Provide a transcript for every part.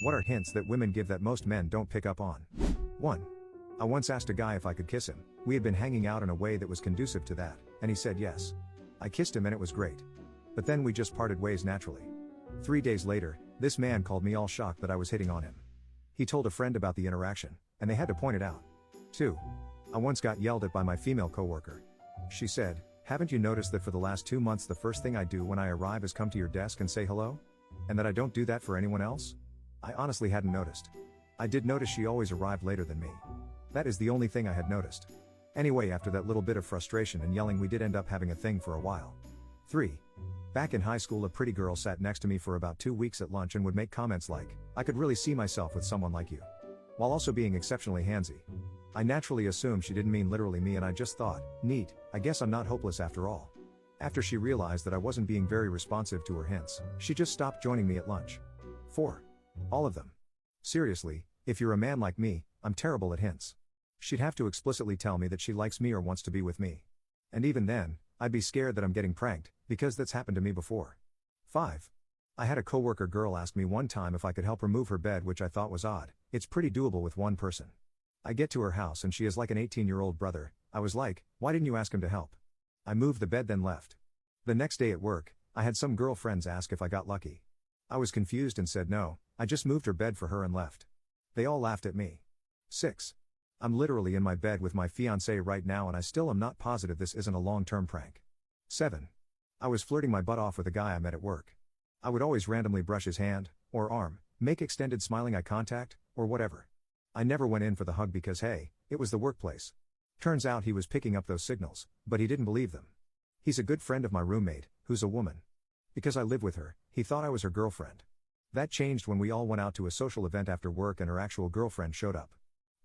What are hints that women give that most men don't pick up on? 1. I once asked a guy if I could kiss him. We had been hanging out in a way that was conducive to that, and he said yes. I kissed him and it was great. But then we just parted ways naturally. 3 days later, this man called me all shocked that I was hitting on him. He told a friend about the interaction, and they had to point it out. 2. I once got yelled at by my female coworker. She said, "Haven't you noticed that for the last 2 months the first thing I do when I arrive is come to your desk and say hello? And that I don't do that for anyone else?" I honestly hadn't noticed. I did notice she always arrived later than me. That is the only thing I had noticed. Anyway, after that little bit of frustration and yelling, we did end up having a thing for a while. 3. Back in high school, a pretty girl sat next to me for about 2 weeks at lunch and would make comments like, "I could really see myself with someone like you," while also being exceptionally handsy. I naturally assumed she didn't mean literally me, and I just thought, neat, I guess I'm not hopeless after all. After she realized that I wasn't being very responsive to her hints, she just stopped joining me at lunch. 4. All of them. Seriously, if you're a man like me, I'm terrible at hints. She'd have to explicitly tell me that she likes me or wants to be with me. And even then, I'd be scared that I'm getting pranked, because that's happened to me before. 5. I had a coworker girl ask me one time if I could help remove her bed, which I thought was odd. It's pretty doable with one person. I get to her house and she has like an 18-year-old brother. I was like, "Why didn't you ask him to help?" I moved the bed then left. The next day at work, I had some girlfriends ask if I got lucky. I was confused and said no, I just moved her bed for her and left. They all laughed at me. 6. I'm literally in my bed with my fiancé right now and I still am not positive this isn't a long-term prank. 7. I was flirting my butt off with a guy I met at work. I would always randomly brush his hand, or arm, make extended smiling eye contact, or whatever. I never went in for the hug because hey, it was the workplace. Turns out he was picking up those signals, but he didn't believe them. He's a good friend of my roommate, who's a woman. Because I live with her, he thought I was her girlfriend. That changed when we all went out to a social event after work and her actual girlfriend showed up.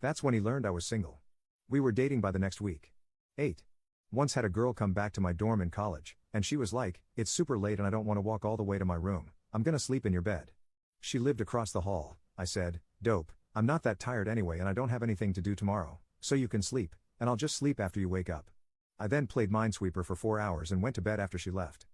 That's when he learned I was single. We were dating by the next week. 8. Once had a girl come back to my dorm in college, and she was like, "It's super late and I don't want to walk all the way to my room, I'm gonna sleep in your bed." She lived across the hall. I said, "Dope, I'm not that tired anyway and I don't have anything to do tomorrow, so you can sleep, and I'll just sleep after you wake up." I then played Minesweeper for 4 hours and went to bed after she left.